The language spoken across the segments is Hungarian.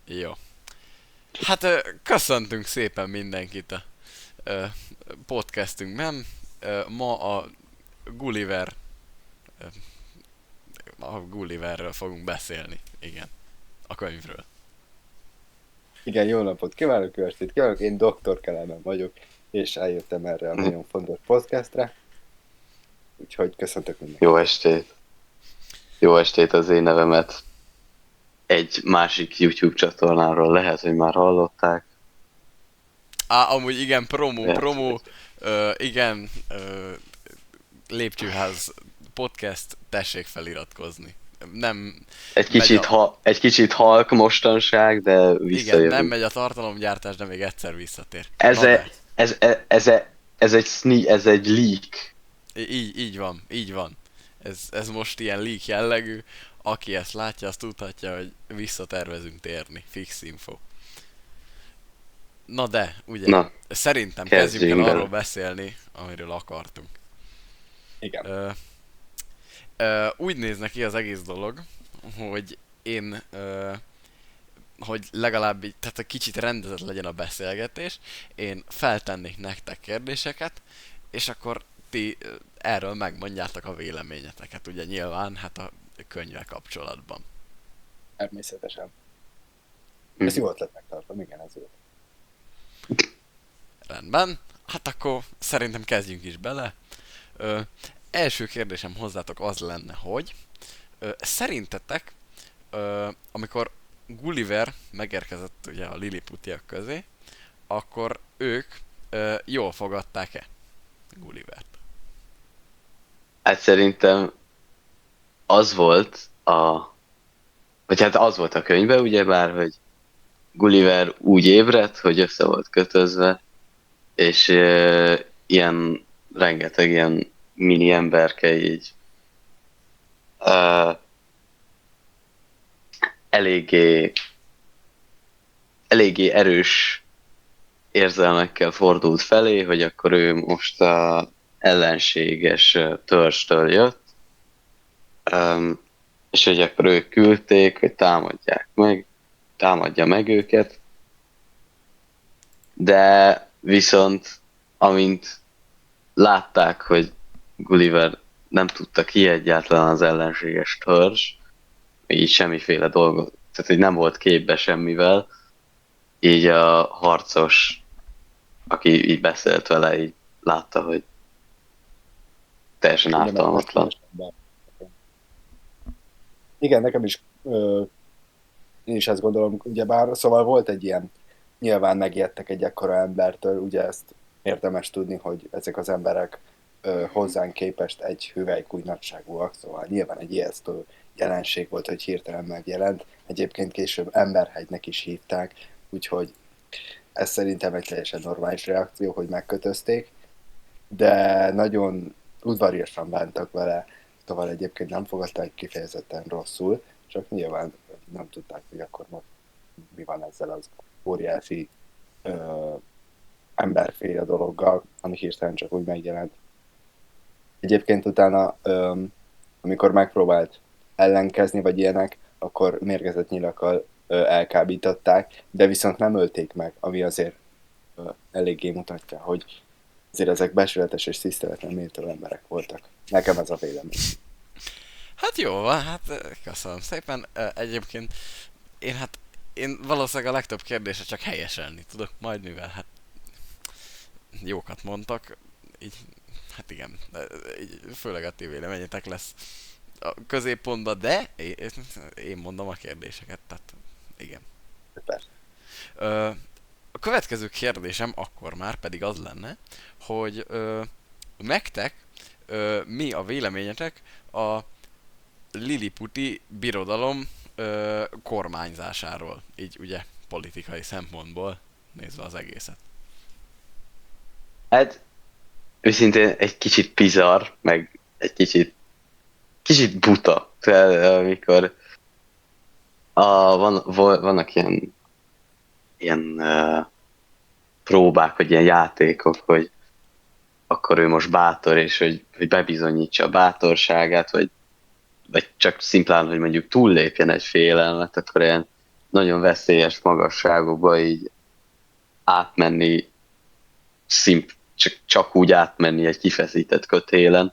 Jó. Hát köszöntünk szépen mindenkit a ö, podcastünkben. Ma Gulliver, ö, a Gulliverről fogunk beszélni. Igen, a könyvről. Igen, jó napot kívánok, jó estét kívánok, én Dr. Kelemen vagyok, és eljöttem erre a nagyon fontos podcastre, úgyhogy köszöntök Jó mindenkit. estét! Jó estét az én nevemet egy másik YouTube csatornáról lehet, hogy már hallották. Amúgy igen, promo, Lehet, promo, hogy igen, Lépcsőház podcast, tessék feliratkozni. Nem megy a, egy kicsit halk mostanság, de igen, nem visszajövünk. megy a tartalomgyártás, de még egyszer visszatér. Ez, Na de, e, ez, e, ez, e, ez egy leak. így van, így van. Ez most ilyen leak jellegű. Aki ezt látja, azt tudhatja, hogy visszatervezünk térni. Fix info. Na de, ugye, Na, szerintem kezdjünk el kezdjünk arról bele. beszélni, amiről akartunk. Igen, Ö, Úgy néz neki az egész dolog, hogy én, hogy legalább így, tehát egy kicsit rendezett legyen a beszélgetés, én feltennék nektek kérdéseket, és akkor ti erről megmondjátok a véleményeteket, ugye nyilván, hát a könyvvel kapcsolatban. természetesen. Ez Mhm. jó ötletnek tartom, igen, ez jó. Rendben, hát akkor szerintem kezdjünk is bele. Ö, Első kérdésem hozzátok az lenne, hogy szerintetek, amikor Gulliver megérkezett ugye a Lilliputiak közé, akkor ők jól fogadták-e Gullivert? Hát szerintem az volt vagy hát az volt a könyvben, ugyebár, hogy Gulliver úgy ébredt, hogy össze volt kötözve, és rengeteg ilyen mini emberke így uh, eléggé, eléggé erős érzelmekkel fordult felé, hogy akkor ő most a ellenséges törzstől jött, és hogy akkor ők küldték, hogy támadja meg őket, de viszont amint látták, hogy Gulliver nem tudta ki egyáltalán az ellenséges törzs, így semmiféle dolgot, tehát hogy nem volt képbe semmivel, így a harcos, aki így beszélt vele, így látta, hogy teljesen Ugye ártalmatlan. Igen, nekem is, én is ezt gondolom, ugyebár, szóval volt egy ilyen, nyilván megijedtek egy ekkora embertől, ugye ezt érdemes tudni, hogy ezek az emberek hozzánk képest egy hüvelykúj nagyságúak, szóval nyilván egy ijesztő jelenség volt, hogy hirtelen megjelent. Egyébként később Emberhegynek is hívták, úgyhogy ez szerintem egy teljesen normális reakció, hogy megkötözték, de nagyon udvariasan bántak vele, szóval egyébként nem fogadták kifejezetten rosszul, csak nyilván nem tudták, hogy akkor most mi van ezzel az óriási ö, emberféle dologgal, ami hirtelen csak úgy megjelent. Egyébként utána, amikor megpróbált ellenkezni, vagy ilyenek, akkor mérgezett nyilakkal elkábították, de viszont nem ölték meg, ami azért eléggé mutatja, hogy azért ezek becsületes és tiszteletlen méltó emberek voltak. Nekem ez a vélemény. Hát jó van, hát köszönöm szépen. Egyébként én hát én valószínűleg a legtöbb kérdésre csak helyeselni tudok majd, mivel hát jókat mondtak, így hát igen, így, főleg a ti véleményetek lesz a középpontban, de én mondom a kérdéseket, tehát igen. Persze. A következő kérdésem akkor már pedig az lenne, hogy nektek mi a véleményetek a Liliputi birodalom kormányzásáról, így ugye politikai szempontból nézve az egészet. Hát őszintén egy kicsit bizarr, meg egy kicsit buta, tehát, amikor vannak ilyen próbák, vagy ilyen játékok, hogy akkor ő most bátor, és hogy bebizonyítsa a bátorságát, vagy csak szimplán, hogy mondjuk túllépjen egy félelmet, akkor ilyen nagyon veszélyes magasságokba így átmenni, csak úgy átmenni egy kifeszített kötélen.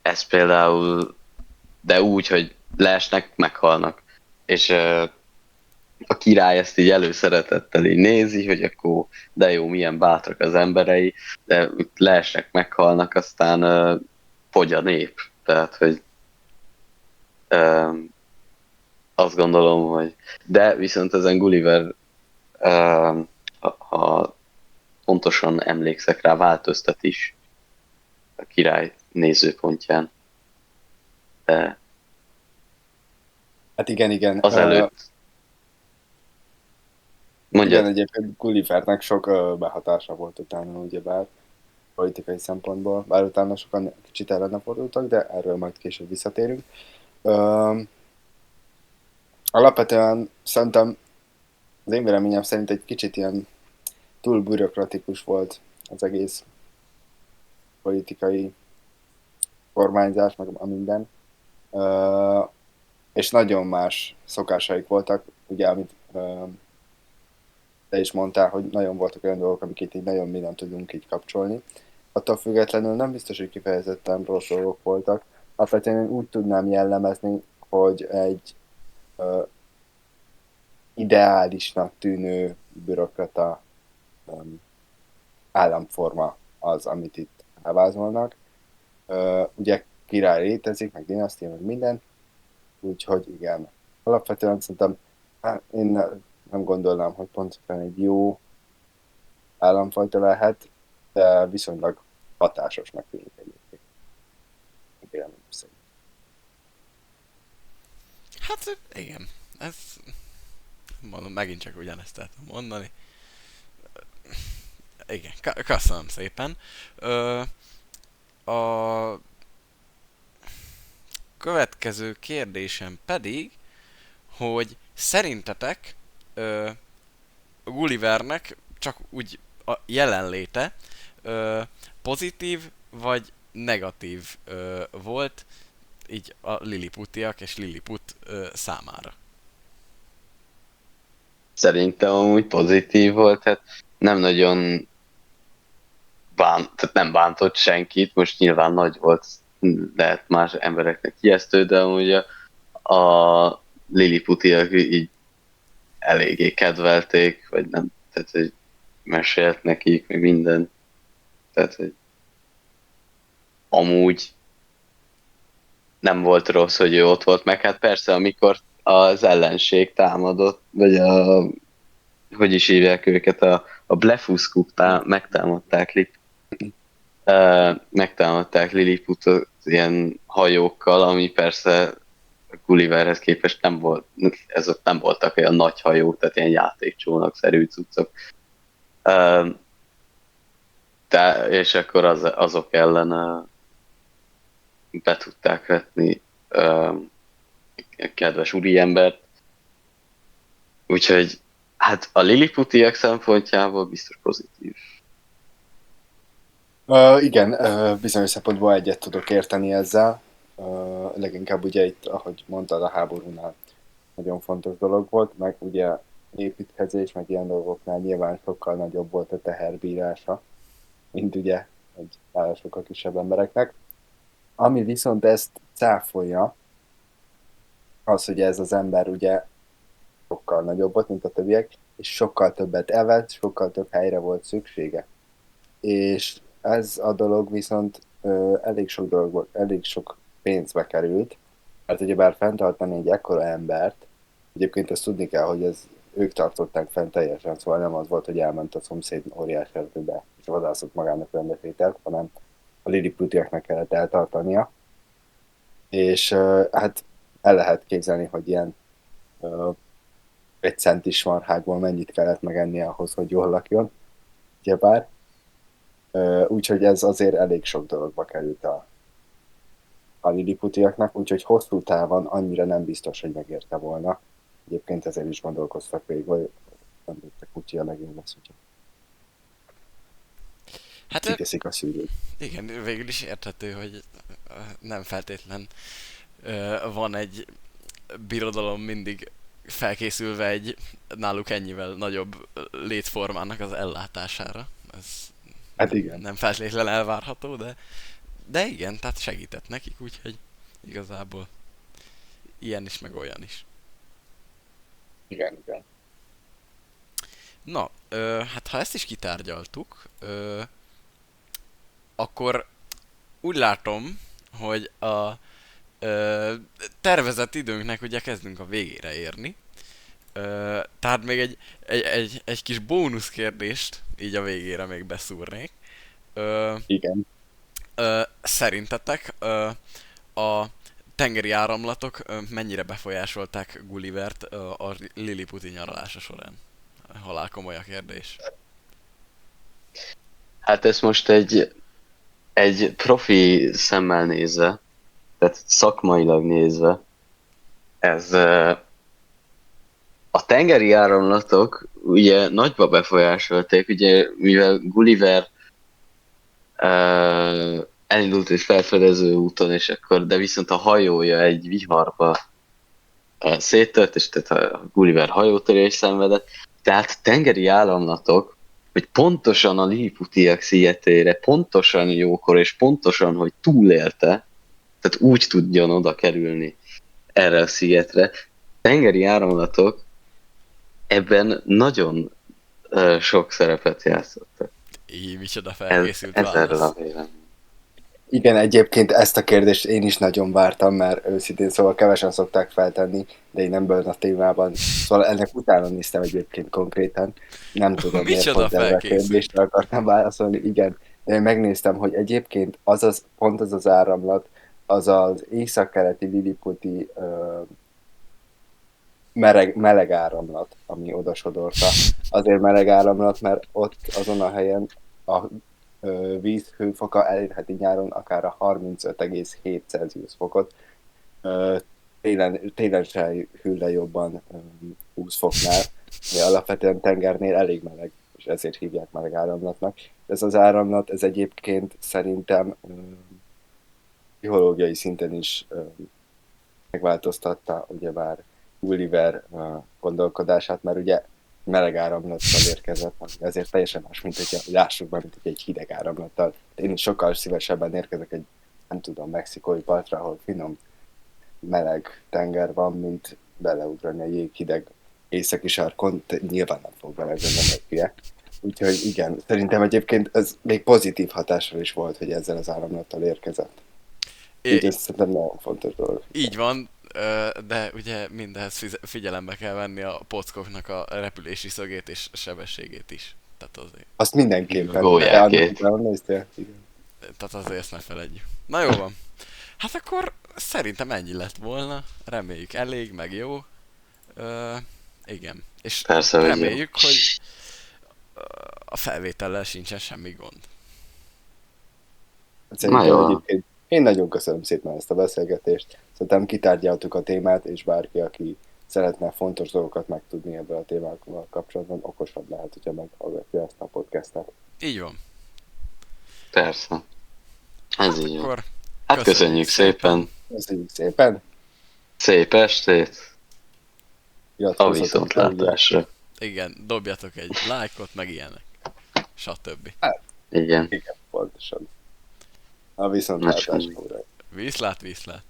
Ez például, de úgy, hogy leesnek, meghalnak. És a király ezt így előszeretettel így nézi, hogy akkor de jó, milyen bátrak az emberei, de leesnek, meghalnak, aztán fogy a nép. Tehát, hogy azt gondolom, hogy... De viszont ezen Gulliver, ha pontosan emlékszek rá, változtat is a király nézőpontján. De Hát igen. azelőtt mondja, Igen, egyébként Gullivernek sok behatása volt utána, ugyebár politikai szempontból, bár utána sokan kicsit ellene fordultak, de erről majd később visszatérünk. Ö, Alapvetően szerintem, az én véleményem szerint egy kicsit ilyen túl bürokratikus volt az egész politikai kormányzás, meg a minden. Ö, és nagyon más szokásaik voltak, ugye, amit te is mondtál, hogy nagyon voltak olyan dolgok, amiket így nagyon mi nem tudunk így kapcsolni. Attól függetlenül nem biztos, hogy kifejezetten rossz dolgok voltak. Alapvetően én úgy tudnám jellemezni, hogy egy ö, ideálisnak tűnő bürokrata államforma az, amit itt elvázolnak. Ugye király létezik, meg dinasztia, meg minden, úgyhogy igen. Alapvetően szerintem én nem gondolnám, hogy pontosan egy jó államfajta lehet, de viszonylag hatásosnak tűnik egyébként. Véleményem szerint. Hát igen, ez mondom, megint csak ugyanezt lehetem mondani. Igen, köszönöm szépen. A következő kérdésem pedig, hogy szerintetek Gullivernek csak úgy a jelenléte pozitív vagy negatív volt így a Lilliputiak és Lilliput számára? szerintem amúgy pozitív volt, hát nem nagyon tehát nem bántott senkit, most nyilván nagy volt, lehet más embereknek ijesztő, de amúgy a Lilliputiak így eléggé kedvelték, vagy nem, tehát hogy mesélt nekik, meg minden, tehát hogy amúgy nem volt rossz, hogy ő ott volt, meg hát persze, amikor az ellenség támadott, vagy hogy is hívják őket, a Blefuscuk megtámadták Lilliputot ilyen hajókkal, ami persze Gulliverhez képest nem volt, ezek nem voltak olyan nagy hajók, tehát ilyen játékcsónakszerű cuccok. És akkor azok ellen be tudták vetni kedves úriembert. Úgyhogy hát a Lilliputiak szempontjából biztos pozitív. Igen, bizonyos szempontból egyet tudok érteni ezzel. Leginkább ugye itt, ahogy mondtad, a háborúnál nagyon fontos dolog volt, meg ugye építkezés, meg ilyen dolgoknál nyilván sokkal nagyobb volt a teherbírása, mint ugye egy sokkal kisebb embereknek. Ami viszont ezt cáfolja, az, hogy ez az ember ugye sokkal nagyobb volt, mint a többiek, és sokkal többet evett, sokkal több helyre volt szüksége. És ez a dolog viszont elég sok pénzbe került, mert ugyebár fenntartani egy ekkora embert, egyébként ezt tudni kell, hogy ők tartották fent teljesen, szóval nem az volt, hogy elment a szomszéd óriás erdőbe, és vadászott magának rendbetételt, hanem a Lilliputiaknak kellett eltartania. És hát el lehet képzelni, hogy ilyen egy centis marhákból mennyit kellett megennie ahhoz, hogy jól lakjon, ugyebár. Úgyhogy ez azért elég sok dologba került a Lilliputiaknak, úgyhogy hosszú távon annyira nem biztos, hogy megérte volna. Egyébként ezért is gondolkoztak végig, hogy nem a kutya a legjobb lesz, hogyha Hát kiteszik a szűrőt. igen, végül is érthető, hogy nem feltétlen van egy birodalom mindig felkészülve egy náluk ennyivel nagyobb létformának az ellátására. Ez Hát igen. nem feltétlenül elvárható, de igen, tehát segített nekik, úgyhogy igazából ilyen is, meg olyan is. Igen, igen. Na, hát ha ezt is kitárgyaltuk, akkor úgy látom, hogy a tervezett időnknek ugye kezdünk a végére érni. Tehát még egy kis bónusz kérdést így a végére még beszúrnék. Igen. Szerintetek a tengeri áramlatok mennyire befolyásolták Gullivert a Liliputi nyaralása során? Halál komoly a kérdés. Hát ezt most egy profi szemmel nézve, tehát szakmailag nézve, ez a tengeri áramlatok ugye nagyba befolyásolták, ugye mivel Gulliver elindult egy felfedező úton, és akkor, de viszont a hajója egy viharba széttört, és tehát a Gulliver hajótörés szenvedett. Tehát tengeri áramlatok, hogy pontosan a Lilliputiak szigetére, pontosan jókor, és pontosan, hogy túlélte, tehát úgy tudjon oda kerülni erre a szigetre. Tengeri áramlatok ebben nagyon sok szerepet játszottak. Így micsoda felkészült Ez erről válasz. a vélemény. Igen, egyébként ezt a kérdést én is nagyon vártam, mert őszintén szóval kevesen szokták feltenni, de én ebben a témában. Szóval ennek utána néztem egyébként konkrétan. Nem tudom, miért Micsoda pont erre a felkészült. kérdésre akartam válaszolni. Igen, de én megnéztem, hogy egyébként pont az az áramlat, az az északkeleti Liliputi meleg áramlat, ami odasodorta. Azért meleg áramlat, mert ott azon a helyen a víz hőfoka elérheti nyáron akár a 35,7 Celsius fokot. Télen se hűl le jobban 20 foknál, de alapvetően tengernél elég meleg, és ezért hívják meleg áramlatnak. Ez az áramlat, ez egyébként szerintem pszichológiai szinten is megváltoztatta ugyebár Gulliver gondolkodását, mert ugye meleg áramlattal érkezett, ami ezért teljesen más, mint hogy lássuk be, mint egy hideg áramlattal. Én sokkal szívesebben érkezek egy, nem tudom, mexikói partra, ahol finom, meleg tenger van, mint beleugrani a jéghideg északi sarkon, nyilván nem fog belegönni a hülye. Úgyhogy igen, szerintem egyébként ez még pozitív hatással is volt, hogy ezzel az áramlattal érkezett. Így ez szerintem nagyon fontos dolog. Így van, de ugye mindehhez figyelembe kell venni a pockoknak a repülési szögét és sebességét is. Tehát azért, Azt mindenképpen. Gólyákét. De annak néztél? Igen. tehát azért ezt ne feledjük. Na jó van. Hát akkor szerintem ennyi lett volna. Reméljük elég, meg jó. Igen. És Persze, hogy jó. reméljük, hogy a felvétellel sincsen semmi gond. Szerintem jó. egyébként én nagyon köszönöm szépen ezt a beszélgetést. Szerintem kitárgyaltuk a témát, és bárki, aki szeretne fontos dolgokat megtudni ebből a témákkal kapcsolatban, okosabb lehet, hogyha meghallgatja ezt a podcastet. Így van. Persze. Ez így van. Akkor Hát köszönjük szépen. Köszönjük szépen! Szép estét. A Iratkozzatok viszontlátásra. igen, dobjatok egy lájkot, meg ilyenek. Stb. Igen. Igen, pontosan. A viszontlátásra. Viszlát, viszlát.